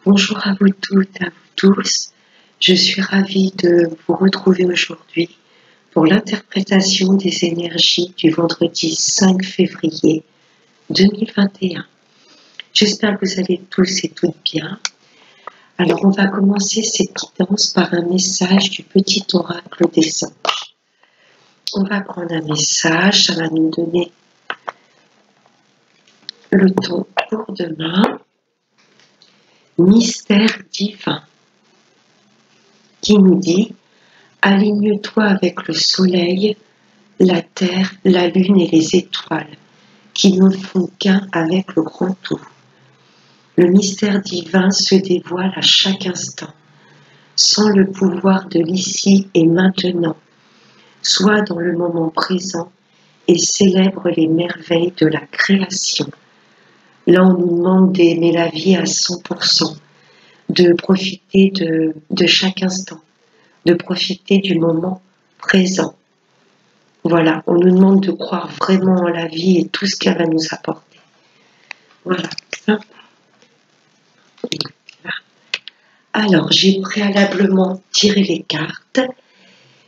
Bonjour à vous toutes, à vous tous. Je suis ravie de vous retrouver aujourd'hui pour l'interprétation des énergies du vendredi 5 février 2021. J'espère que vous allez tous et toutes bien. Alors, on va commencer cette guidance par un message du petit oracle des anges. On va prendre un message, ça va nous donner le ton pour demain. Mystère divin qui nous dit: aligne-toi avec le soleil, la terre, la lune et les étoiles, qui ne font qu'un avec le grand tout. Le mystère divin se dévoile à chaque instant, sans le pouvoir de l'ici et maintenant. Sois dans le moment présent et célèbre les merveilles de la création. Là, on nous demande d'aimer la vie à 100%, de profiter de chaque instant, de profiter du moment présent. Voilà, on nous demande de croire vraiment en la vie et tout ce qu'elle va nous apporter. Voilà. Alors, j'ai préalablement tiré les cartes.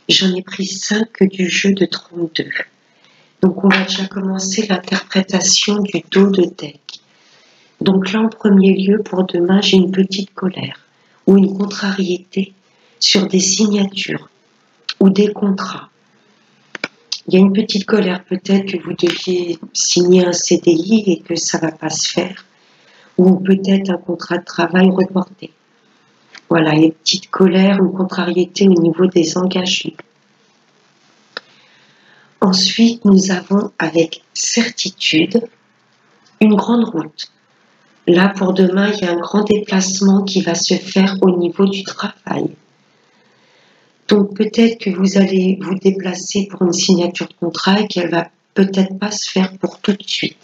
J'en ai pris 5 du jeu de 32. Donc, on va déjà commencer l'interprétation du dos de deck. Donc là, en premier lieu, pour demain, j'ai une petite colère ou une contrariété sur des signatures ou des contrats. Il y a une petite colère, peut-être que vous deviez signer un CDI et que ça ne va pas se faire, ou peut-être un contrat de travail reporté. Voilà, il y a une petite colère ou contrariété au niveau des engagements. Ensuite, nous avons avec certitude une grande route. Là, pour demain, il y a un grand déplacement qui va se faire au niveau du travail. Donc peut-être que vous allez vous déplacer pour une signature de contrat et qu'elle va peut-être pas se faire pour tout de suite.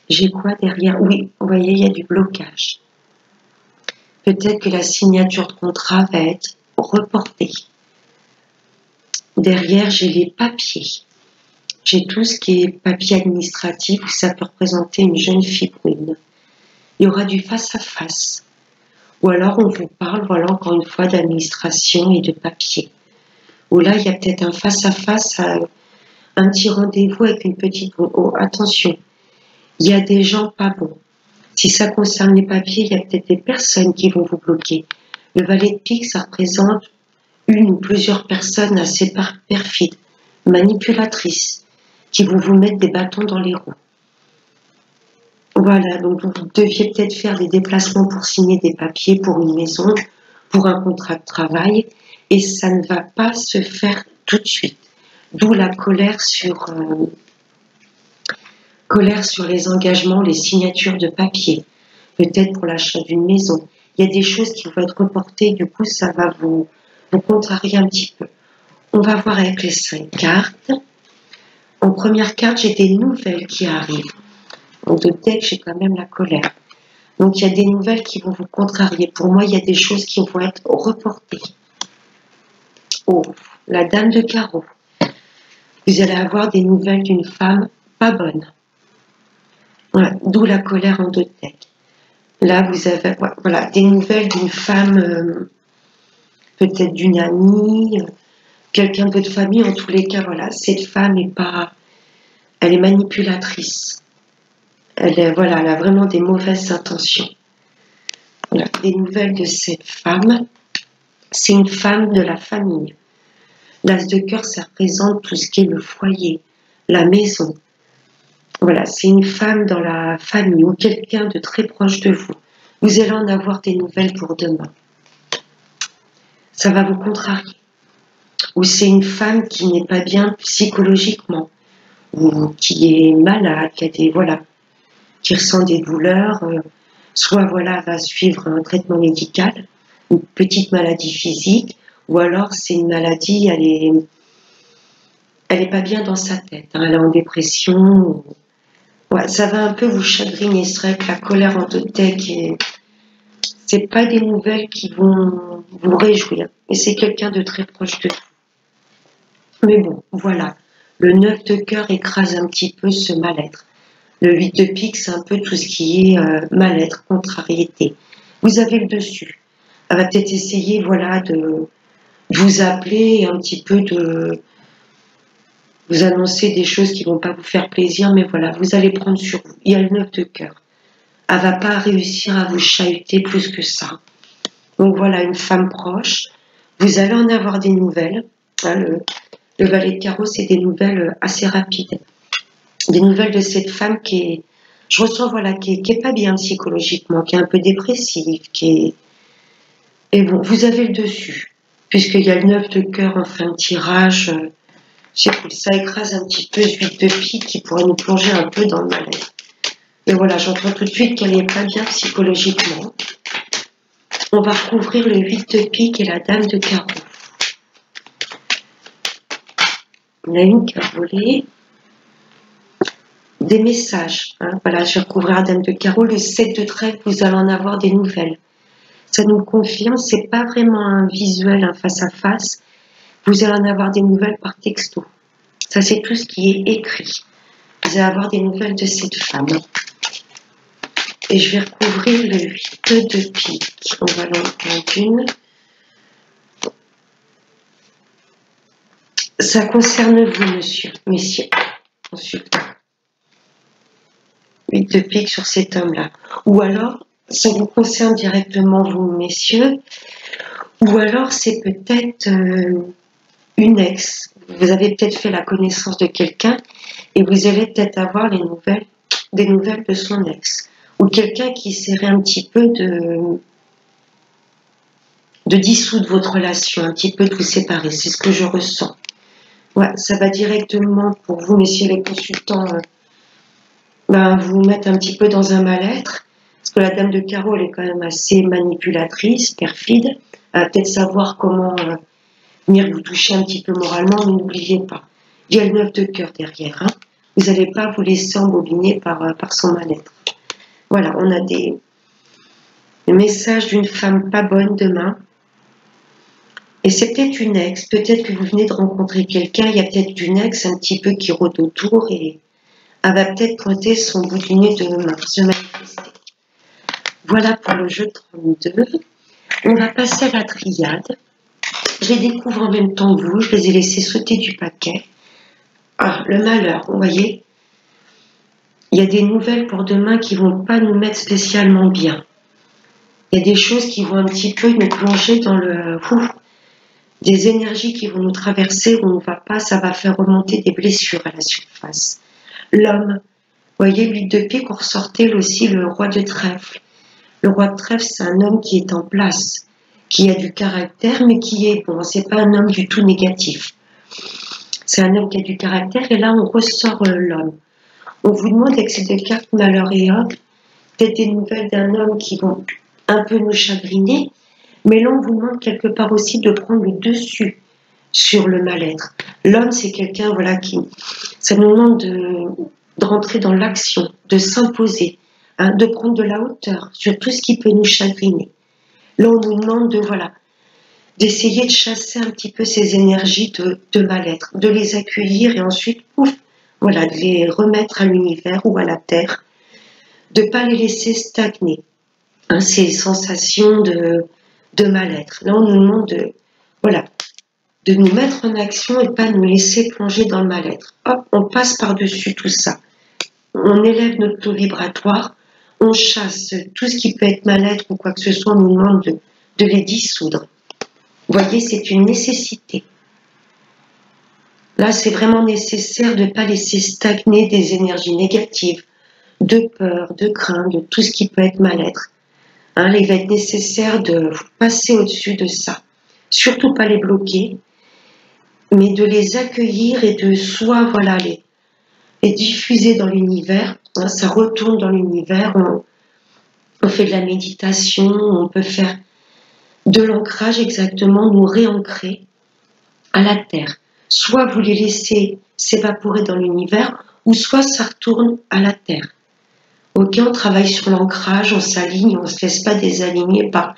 J'ai quoi derrière? Oui, vous voyez, il y a du blocage. Peut-être que la signature de contrat va être reportée. Derrière, j'ai les papiers. J'ai tout ce qui est papier administratif, où ça peut représenter une jeune fille brune. Il y aura du face-à-face. Ou alors on vous parle, voilà, encore une fois, d'administration et de papier. Ou là, il y a peut-être un face-à-face, un petit rendez-vous avec une petite... Oh, attention, il y a des gens pas bons. Si ça concerne les papiers, il y a peut-être des personnes qui vont vous bloquer. Le valet de pique, ça représente une ou plusieurs personnes assez perfides, manipulatrices, qui vont vous mettre des bâtons dans les roues. Voilà, donc vous deviez peut-être faire des déplacements pour signer des papiers pour une maison, pour un contrat de travail, et ça ne va pas se faire tout de suite. D'où la colère sur les engagements, les signatures de papier, peut-être pour l'achat d'une maison. Il y a des choses qui vont être reportées, du coup ça va vous contrarier un petit peu. On va voir avec les 5 cartes. En première carte, j'ai des nouvelles qui arrivent. Donc de deck, j'ai quand même la colère. Donc il y a des nouvelles qui vont vous contrarier. Pour moi, il y a des choses qui vont être reportées. Oh, la dame de carreau. Vous allez avoir des nouvelles d'une femme pas bonne. Voilà, d'où la colère en 2 decks. Là, vous avez voilà, des nouvelles d'une femme, peut-être d'une amie, quelqu'un de votre famille. En tous les cas, voilà, cette femme elle est manipulatrice. Elle a vraiment des mauvaises intentions. Voilà, des nouvelles de cette femme. C'est une femme de la famille. L'as de cœur, ça représente tout ce qui est le foyer, la maison. Voilà, c'est une femme dans la famille ou quelqu'un de très proche de vous. Vous allez en avoir des nouvelles pour demain. Ça va vous contrarier. Ou c'est une femme qui n'est pas bien psychologiquement, ou qui est malade, qui ressent des douleurs, soit va suivre un traitement médical, une petite maladie physique, ou alors c'est une maladie, elle est pas bien dans sa tête, hein, elle est en dépression. Ouais, ça va un peu vous chagriner. C'est vrai que la colère en deck, c'est pas des nouvelles qui vont vous réjouir, mais c'est quelqu'un de très proche de vous. Mais bon, voilà, le 9 de cœur écrase un petit peu ce mal-être. Le 8 de pique, c'est un peu tout ce qui est mal-être, contrariété. Vous avez le dessus. Elle va peut-être essayer, voilà, de vous appeler et un petit peu de vous annoncer des choses qui vont pas vous faire plaisir, mais voilà, vous allez prendre sur vous. Il y a le 9 de cœur. Elle va pas réussir à vous chahuter plus que ça. Donc voilà, une femme proche. Vous allez en avoir des nouvelles. Hein, le valet de carreau, c'est des nouvelles assez rapides. Des nouvelles de cette femme qui est, je ressens, voilà, qui est pas bien psychologiquement, qui est un peu dépressive, qui est... Et bon, vous avez le dessus, puisqu'il y a le 9 de cœur en fin de tirage. Ça écrase un petit peu ce 8 de pique qui pourrait nous plonger un peu dans le malaise. Et voilà, j'entends tout de suite qu'elle n'est pas bien psychologiquement. On va recouvrir le 8 de pique et la dame de carreau. On a une qui a volé. Des messages. Hein, voilà, je vais recouvrir la dame de carreau. Le 7 de trèfle, vous allez en avoir des nouvelles. Ça nous confirme, c'est pas vraiment un visuel, un face à face. Vous allez en avoir des nouvelles par texto. Ça, c'est tout ce qui est écrit. Vous allez avoir des nouvelles de cette femme. Et je vais recouvrir le 8 de pique. On va l'en une. Ça concerne vous, messieurs, consultants. 8 de pique sur cet homme-là. Ou alors, ça vous concerne directement vous, messieurs. Ou alors, c'est peut-être une ex. Vous avez peut-être fait la connaissance de quelqu'un et vous allez peut-être avoir des nouvelles de son ex. Ou quelqu'un qui essaierait un petit peu de dissoudre votre relation, un petit peu de vous séparer. C'est ce que je ressens. Ouais, ça va directement pour vous, messieurs les consultants, vous mettre un petit peu dans un mal-être. Parce que la dame de carreau, elle est quand même assez manipulatrice, perfide. Elle va peut-être savoir comment venir vous toucher un petit peu moralement, mais n'oubliez pas, il y a le 9 de cœur derrière. Hein. Vous n'allez pas vous laisser embobiner par son mal-être. Voilà, on a des messages d'une femme pas bonne demain. Et c'est peut-être une ex, peut-être que vous venez de rencontrer quelqu'un, il y a peut-être une ex un petit peu qui rôde autour et elle va peut-être pointer son bout du nez de main, se manifester. Voilà pour le jeu 32. On va passer à la triade. Je les découvre en même temps que vous, je les ai laissés sauter du paquet. Ah, le malheur, vous voyez. Il y a des nouvelles pour demain qui vont pas nous mettre spécialement bien. Il y a des choses qui vont un petit peu nous plonger dans des énergies qui vont nous traverser où on ne va pas, ça va faire remonter des blessures à la surface. L'homme, vous voyez, 8 de pique, on ressortait aussi le roi de trèfle. Le roi de trèfle, c'est un homme qui est en place, qui a du caractère, mais qui est bon, c'est pas un homme du tout négatif. C'est un homme qui a du caractère, et là, on ressort l'homme. On vous demande avec ces deux cartes, malheur et ordre, peut-être des nouvelles d'un homme qui vont un peu nous chagriner, mais là, on vous demande quelque part aussi de prendre le dessus sur le mal-être. L'homme, c'est quelqu'un, voilà, ça nous demande de rentrer dans l'action, de s'imposer, hein, de prendre de la hauteur sur tout ce qui peut nous chagriner. Là, on nous demande d'essayer de chasser un petit peu ces énergies de mal-être, de les accueillir et ensuite, voilà, de les remettre à l'univers ou à la terre, de ne pas les laisser stagner. Hein, ces sensations de mal-être. Là, on nous demande de nous mettre en action et pas nous laisser plonger dans le mal-être. Hop, on passe par-dessus tout ça. On élève notre taux vibratoire, on chasse tout ce qui peut être mal-être ou quoi que ce soit, on nous demande de les dissoudre. Vous voyez, c'est une nécessité. Là, c'est vraiment nécessaire de ne pas laisser stagner des énergies négatives, de peur, de crainte, de tout ce qui peut être mal-être. Hein, il va être nécessaire de passer au-dessus de ça. Surtout pas les bloquer, mais de les accueillir et de soit voilà, les diffuser dans l'univers. Hein, ça retourne dans l'univers. On fait de la méditation, on peut faire de l'ancrage exactement, nous réancrer à la terre. Soit vous les laissez s'évaporer dans l'univers, ou soit ça retourne à la terre. Ok, on travaille sur l'ancrage, on s'aligne, on ne se laisse pas désaligner par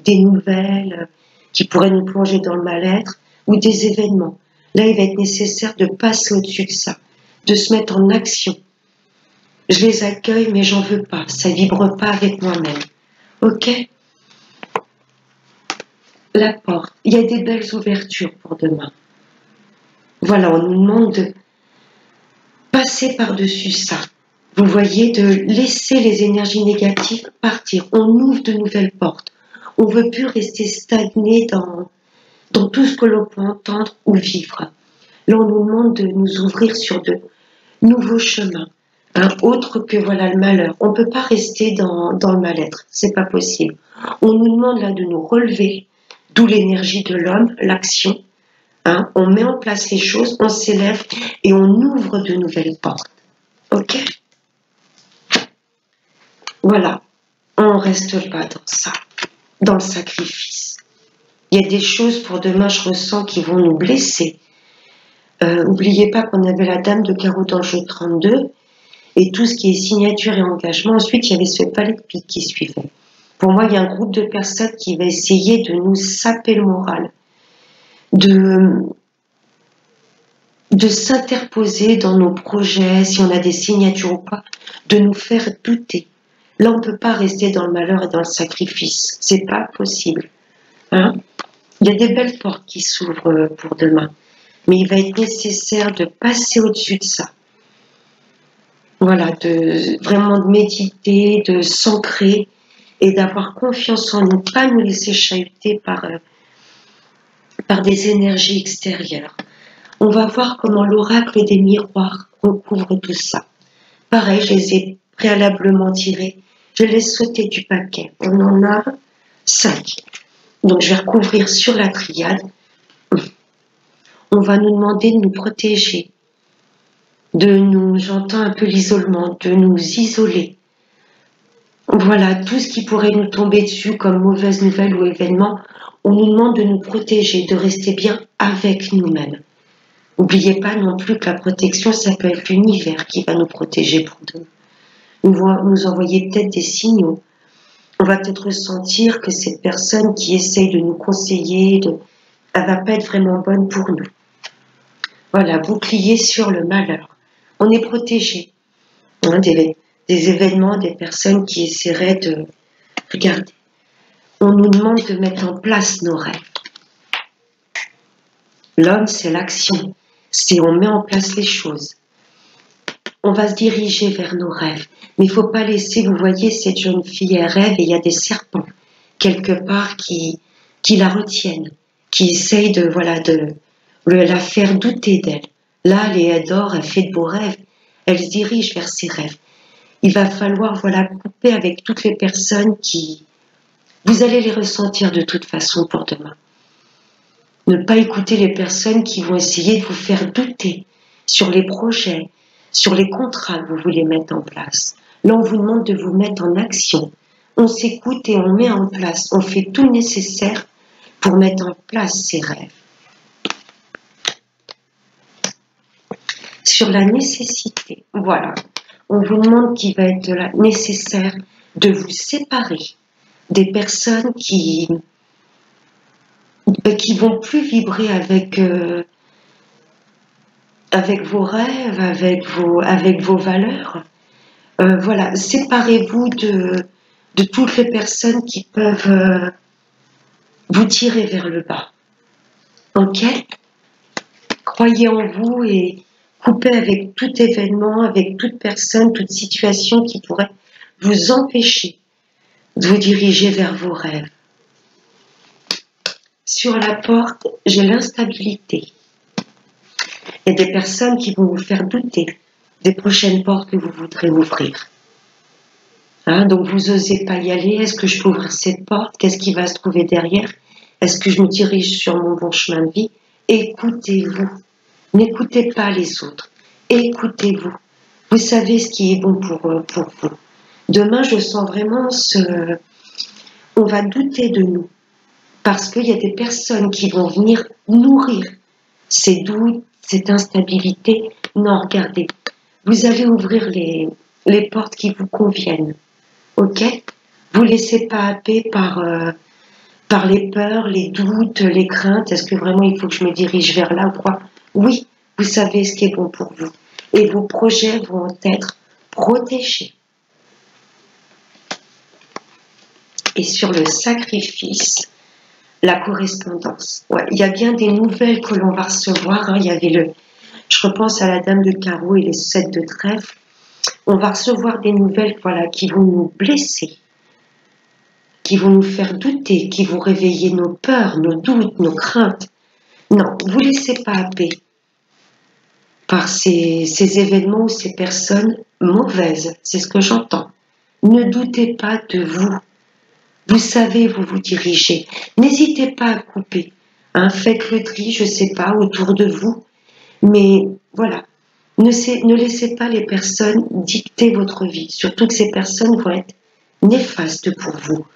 des nouvelles qui pourraient nous plonger dans le mal-être ou des événements. Là, il va être nécessaire de passer au-dessus de ça, de se mettre en action. Je les accueille, mais j'en veux pas, ça vibre pas avec moi-même. Ok? la porte. Il y a des belles ouvertures pour demain. Voilà, on nous demande de passer par-dessus ça. Vous voyez, de laisser les énergies négatives partir. On ouvre de nouvelles portes. On ne veut plus rester stagné dans tout ce que l'on peut entendre ou vivre. Là, on nous demande de nous ouvrir sur de nouveaux chemins, autres que voilà le malheur. On ne peut pas rester dans le mal-être, c'est pas possible. On nous demande là de nous relever, d'où l'énergie de l'homme, l'action. On met en place les choses, on s'élève et on ouvre de nouvelles portes. Ok? Voilà, on ne reste pas dans ça, dans le sacrifice. Il y a des choses pour demain, je ressens, qui vont nous blesser. N'oubliez pas qu'on avait la dame de carreau dans le jeu 32 et tout ce qui est signature et engagement. Ensuite, il y avait ce palais de pique qui suivait. Pour moi, il y a un groupe de personnes qui va essayer de nous saper le moral, de s'interposer dans nos projets, si on a des signatures ou pas, de nous faire douter. Là, on ne peut pas rester dans le malheur et dans le sacrifice. C'est pas possible. Il y a des belles portes qui s'ouvrent pour demain. Mais il va être nécessaire de passer au-dessus de ça. Voilà, vraiment de méditer, de s'ancrer et d'avoir confiance en nous, pas nous laisser chahuter par des énergies extérieures. On va voir comment l'oracle des miroirs recouvre tout ça. Pareil, je les ai préalablement tirés. Je les ai sautés du paquet. On en a 5. Donc je vais recouvrir sur la triade. On va nous demander de nous protéger, j'entends un peu l'isolement, de nous isoler. Voilà, tout ce qui pourrait nous tomber dessus comme mauvaise nouvelle ou événement, on nous demande de nous protéger, de rester bien avec nous-mêmes. N'oubliez pas non plus que la protection, ça peut être l'univers qui va nous protéger pour nous envoyer peut-être des signaux. On va peut-être ressentir que cette personne qui essaye de nous conseiller, elle va pas être vraiment bonne pour nous. Voilà, bouclier sur le malheur. On est protégé des événements, des personnes qui essaieraient de... Regardez, on nous demande de mettre en place nos rêves. L'homme, c'est l'action. C'est on met en place les choses. On va se diriger vers nos rêves. Mais il ne faut pas laisser, vous voyez, cette jeune fille, elle rêve et il y a des serpents, quelque part, qui la retiennent, qui essayent de la faire douter d'elle. Là, elle dort, elle fait de beaux rêves. Elle se dirige vers ses rêves. Il va falloir, couper avec toutes les personnes qui... Vous allez les ressentir de toute façon pour demain. Ne pas écouter les personnes qui vont essayer de vous faire douter sur les projets, sur les contrats que vous voulez mettre en place. Là, on vous demande de vous mettre en action. On s'écoute et on met en place. On fait tout le nécessaire pour mettre en place ces rêves. Sur la nécessité, voilà. On vous demande qu'il va être nécessaire de vous séparer des personnes qui vont plus vibrer avec vos rêves, avec vos valeurs. Voilà, séparez-vous de toutes les personnes qui peuvent vous tirer vers le bas. Ok? Croyez en vous et coupez avec tout événement, avec toute personne, toute situation qui pourrait vous empêcher de vous diriger vers vos rêves. Sur la porte, j'ai l'instabilité. Il y a des personnes qui vont vous faire douter des prochaines portes que vous voudrez ouvrir. Donc vous n'osez pas y aller. Est-ce que je peux ouvrir cette porte? Qu'est-ce qui va se trouver derrière? Est-ce que je me dirige sur mon bon chemin de vie? Écoutez-vous. N'écoutez pas les autres. Écoutez-vous. Vous savez ce qui est bon pour vous. Demain, je sens vraiment on va douter de nous. Parce qu'il y a des personnes qui vont venir nourrir ces doutes, cette instabilité. Non, regardez. Vous allez ouvrir les portes qui vous conviennent. Ok? Vous ne laissez pas happer par les peurs, les doutes, les craintes. Est-ce que vraiment il faut que je me dirige vers là ou quoi? Oui, vous savez ce qui est bon pour vous. Et vos projets vont être protégés. Et sur le sacrifice, La correspondance. Ouais, il y a bien des nouvelles que l'on va recevoir. Hein. Il y avait je repense à la dame de carreau et les 7 de trèfle. On va recevoir des nouvelles, voilà, qui vont nous blesser, qui vont nous faire douter, qui vont réveiller nos peurs, nos doutes, nos craintes. Non, vous laissez pas happer par ces événements ou ces personnes mauvaises. C'est ce que j'entends. Ne doutez pas de vous. Vous savez, vous vous dirigez. N'hésitez pas à couper. Hein, faites le tri, je ne sais pas, autour de vous. Mais voilà, ne laissez pas les personnes dicter votre vie. Surtout que ces personnes vont être néfastes pour vous.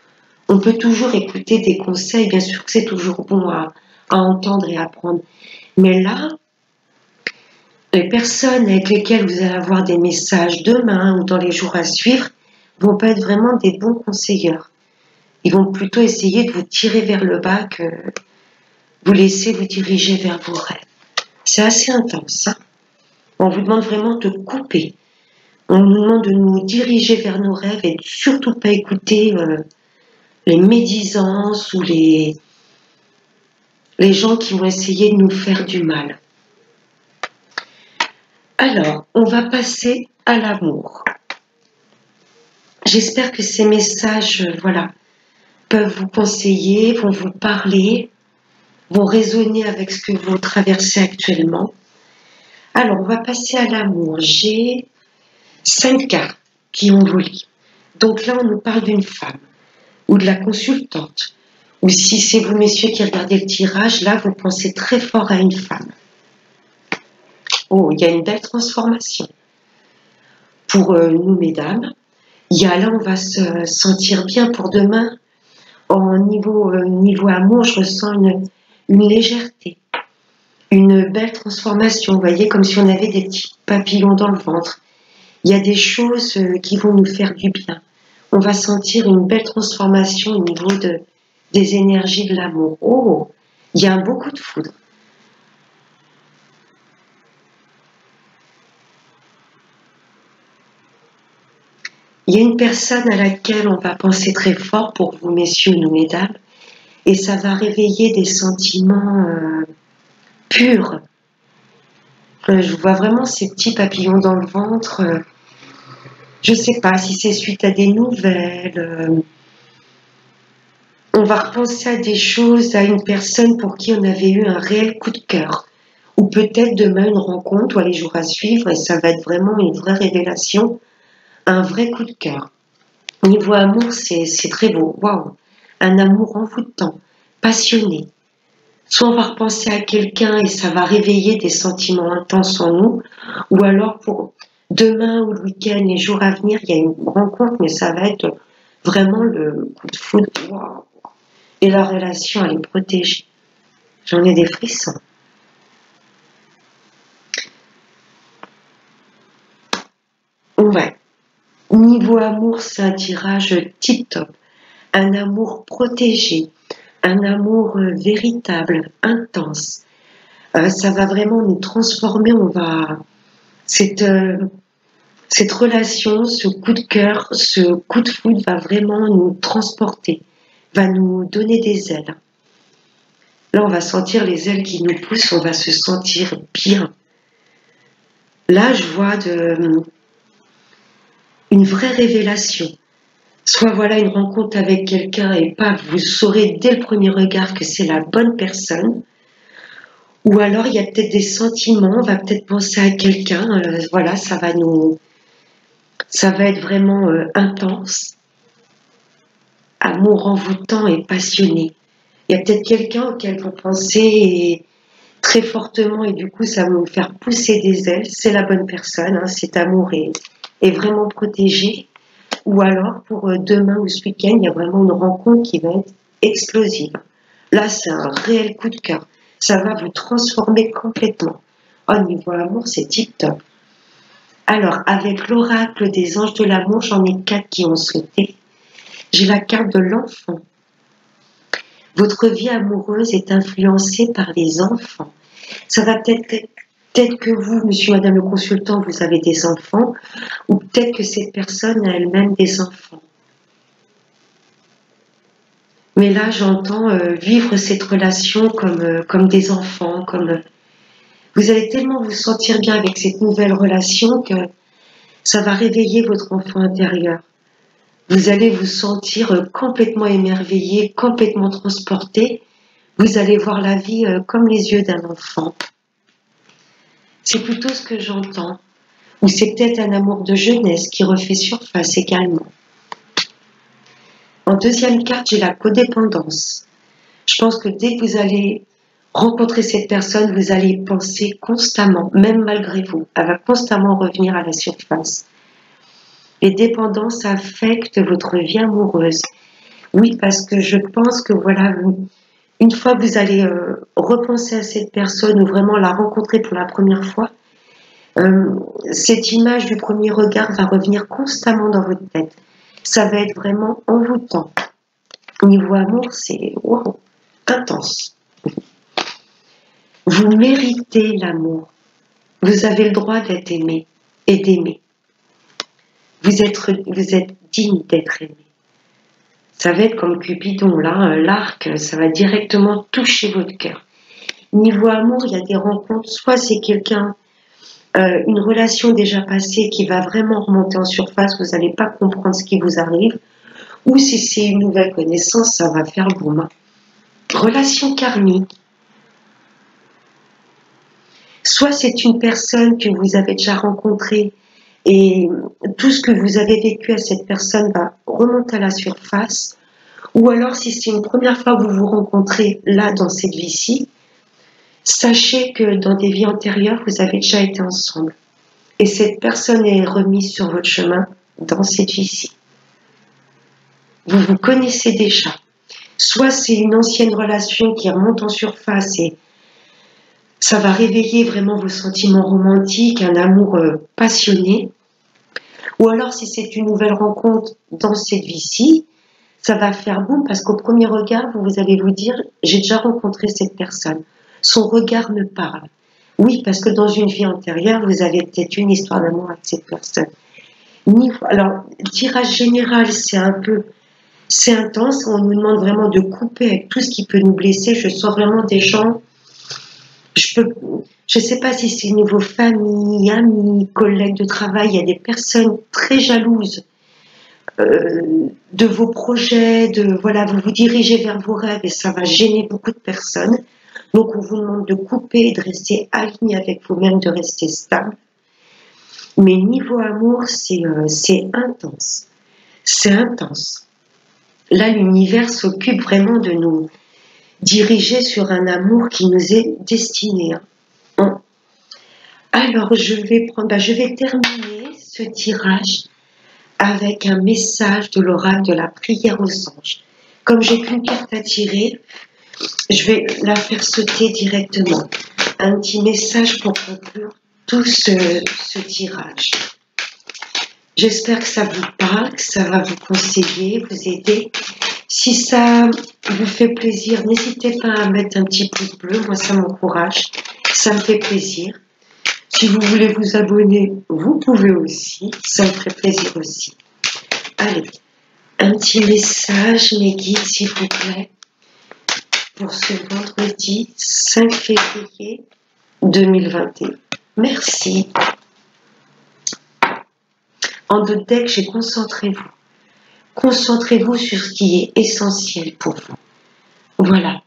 On peut toujours écouter des conseils, bien sûr que c'est toujours bon à entendre et à apprendre. Mais là, les personnes avec lesquelles vous allez avoir des messages demain ou dans les jours à suivre vont pas être vraiment des bons conseilleurs. Ils vont plutôt essayer de vous tirer vers le bas que vous laisser vous diriger vers vos rêves. C'est assez intense. Hein. On vous demande vraiment de couper. On nous demande de nous diriger vers nos rêves et de surtout pas écouter les médisances ou les gens qui vont essayer de nous faire du mal. Alors, on va passer à l'amour. J'espère que ces messages, voilà, peuvent vous conseiller, vont vous parler, vont résonner avec ce que vous traversez actuellement. Alors, on va passer à l'amour. J'ai 5 cartes qui ont volé. Donc là, on nous parle d'une femme ou de la consultante. Ou si c'est vous, messieurs, qui regardez le tirage, là, vous pensez très fort à une femme. Oh, il y a une belle transformation. Pour nous, mesdames, là, on va se sentir bien pour demain. Au niveau amour, je ressens une légèreté, une belle transformation. Vous voyez, comme si on avait des petits papillons dans le ventre. Il y a des choses qui vont nous faire du bien. On va sentir une belle transformation au niveau des énergies de l'amour. Oh, il y a un beau coup de foudre. Il y a une personne à laquelle on va penser très fort pour vous, messieurs, nous, mesdames, et ça va réveiller des sentiments purs. Je vois vraiment ces petits papillons dans le ventre. Je ne sais pas si c'est suite à des nouvelles. On va repenser à des choses, à une personne pour qui on avait eu un réel coup de cœur. Ou peut-être demain une rencontre ou les jours à suivre, et ça va être vraiment une vraie révélation, un vrai coup de cœur. Niveau amour, c'est très beau. Waouh! Un amour envoûtant, passionné. Soit on va repenser à quelqu'un et ça va réveiller des sentiments intenses en nous, ou alors pour demain ou le week-end, les jours à venir, il y a une rencontre, mais ça va être vraiment le coup de foudre. Waouh! Et la relation, elle est protégée. J'en ai des frissons. Ouais. Niveau amour, c'est un tirage tip-top. Un amour protégé, un amour véritable, intense. Ça va vraiment nous transformer. Cette relation, ce coup de cœur, ce coup de foudre va vraiment nous transporter, va nous donner des ailes. Là, on va sentir les ailes qui nous poussent, on va se sentir bien. Là, je vois une vraie révélation. Soit voilà une rencontre avec quelqu'un et pas, vous saurez dès le premier regard que c'est la bonne personne. Ou alors il y a peut-être des sentiments, on va peut-être penser à quelqu'un, voilà, ça va être vraiment intense, amour envoûtant et passionné. Il y a peut-être quelqu'un auquel vous pensez très fortement et du coup ça va vous faire pousser des ailes, c'est la bonne personne, hein, cet amour est vraiment protégé. Ou alors pour demain ou ce week-end, il y a vraiment une rencontre qui va être explosive. Là, c'est un réel coup de cœur. Ça va vous transformer complètement. Au niveau amour, c'est tip-top. Alors, avec l'oracle des anges de l'amour, j'en ai 4 qui ont sauté. J'ai la carte de l'enfant. Votre vie amoureuse est influencée par les enfants. Ça va peut-être que vous, monsieur, madame le consultant, vous avez des enfants, ou peut-être que cette personne a elle-même des enfants. Mais là, j'entends vivre cette relation comme des enfants, vous allez tellement vous sentir bien avec cette nouvelle relation que ça va réveiller votre enfant intérieur. Vous allez vous sentir complètement émerveillé, complètement transporté. Vous allez voir la vie comme les yeux d'un enfant. C'est plutôt ce que j'entends. Ou c'est peut-être un amour de jeunesse qui refait surface également. En deuxième carte, j'ai la codépendance. Je pense que dès que vous allez rencontrer cette personne, vous allez y penser constamment, même malgré vous. Elle va constamment revenir à la surface. Les dépendances affectent votre vie amoureuse. Oui, parce que je pense que voilà, une fois que vous allez repenser à cette personne ou vraiment la rencontrer pour la première fois, cette image du premier regard va revenir constamment dans votre tête. Ça va être vraiment envoûtant. Niveau amour, c'est wow, intense. Vous méritez l'amour. Vous avez le droit d'être aimé et d'aimer. Vous êtes digne d'être aimé. Ça va être comme Cupidon, là, l'arc, ça va directement toucher votre cœur. Niveau amour, il y a des rencontres, soit c'est quelqu'un, une relation déjà passée qui va vraiment remonter en surface, vous n'allez pas comprendre ce qui vous arrive, ou si c'est une nouvelle connaissance, ça va faire boum. Relation karmique. Soit c'est une personne que vous avez déjà rencontrée et tout ce que vous avez vécu à cette personne va remonter à la surface. Ou alors si c'est une première fois que vous vous rencontrez là dans cette vie-ci, sachez que dans des vies antérieures, vous avez déjà été ensemble. Et cette personne est remise sur votre chemin dans cette vie-ci. Vous vous connaissez déjà. Soit c'est une ancienne relation qui remonte en surface et ça va réveiller vraiment vos sentiments romantiques, un amour passionné. Ou alors si c'est une nouvelle rencontre dans cette vie-ci, ça va faire boum parce qu'au premier regard, vous allez vous dire « j'ai déjà rencontré cette personne ». Son regard me parle. Oui, parce que dans une vie antérieure, vous avez peut-être une histoire d'amour avec cette personne. Alors, tirage général, c'est intense. On nous demande vraiment de couper avec tout ce qui peut nous blesser. Je sens vraiment des gens, je sais pas si c'est niveau famille, amis, collègues de travail, il y a des personnes très jalouses de vos projets, voilà, vous vous dirigez vers vos rêves et ça va gêner beaucoup de personnes. Donc on vous demande de couper, de rester aligné avec vous-même, de rester stable. Mais niveau amour, c'est intense. C'est intense. Là, l'univers s'occupe vraiment de nous diriger sur un amour qui nous est destiné. Alors, je vais terminer ce tirage avec un message de l'oracle de la prière aux anges. Comme j'ai qu'une carte à tirer, je vais la faire sauter directement. Un petit message pour conclure tout ce tirage. J'espère que ça vous parle, que ça va vous conseiller, vous aider. Si ça vous fait plaisir, n'hésitez pas à mettre un petit pouce bleu, moi ça m'encourage, ça me fait plaisir. Si vous voulez vous abonner, vous pouvez aussi, ça me ferait plaisir aussi. Allez, un petit message, mes guides, s'il vous plaît, pour ce vendredi 5 février 2021. Merci. En deux decks, j'ai concentrez-vous. Concentrez-vous sur ce qui est essentiel pour vous. Voilà.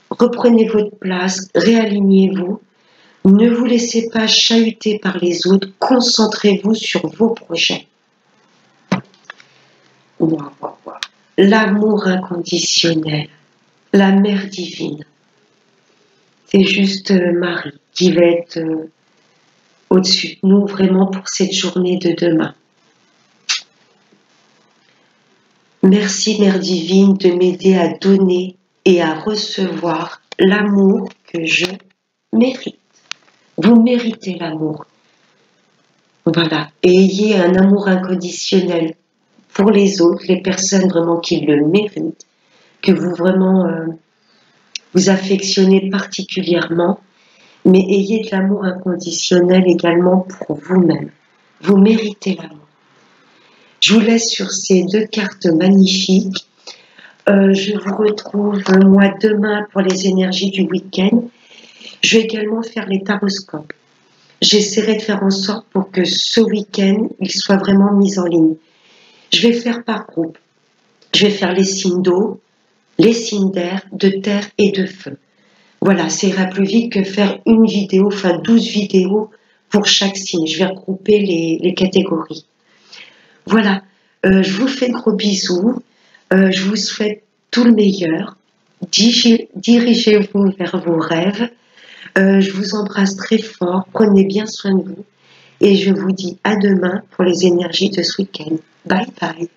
Reprenez votre place, réalignez-vous. Ne vous laissez pas chahuter par les autres. Concentrez-vous sur vos projets. L'amour inconditionnel. La mère divine. C'est juste Marie qui va être au-dessus de nous vraiment pour cette journée de demain. Merci Mère divine de m'aider à donner et à recevoir l'amour que je mérite. Vous méritez l'amour. Voilà. Et ayez un amour inconditionnel pour les autres, les personnes vraiment qui le méritent, que vous vraiment vous affectionnez particulièrement, mais ayez de l'amour inconditionnel également pour vous-même. Vous méritez l'amour. Je vous laisse sur ces deux cartes magnifiques. Je vous retrouve moi demain pour les énergies du week-end. Je vais également faire les taroscopes. J'essaierai de faire en sorte pour que ce week-end, il soit vraiment mis en ligne. Je vais faire par groupe. Je vais faire les signes d'eau, les signes d'air, de terre et de feu. Voilà, ça ira plus vite que faire une vidéo, enfin 12 vidéos pour chaque signe. Je vais regrouper les catégories. Voilà, je vous fais de gros bisous. Je vous souhaite tout le meilleur. Dirigez-vous vers vos rêves. Je vous embrasse très fort. Prenez bien soin de vous. Et je vous dis à demain pour les énergies de ce week-end. Bye bye.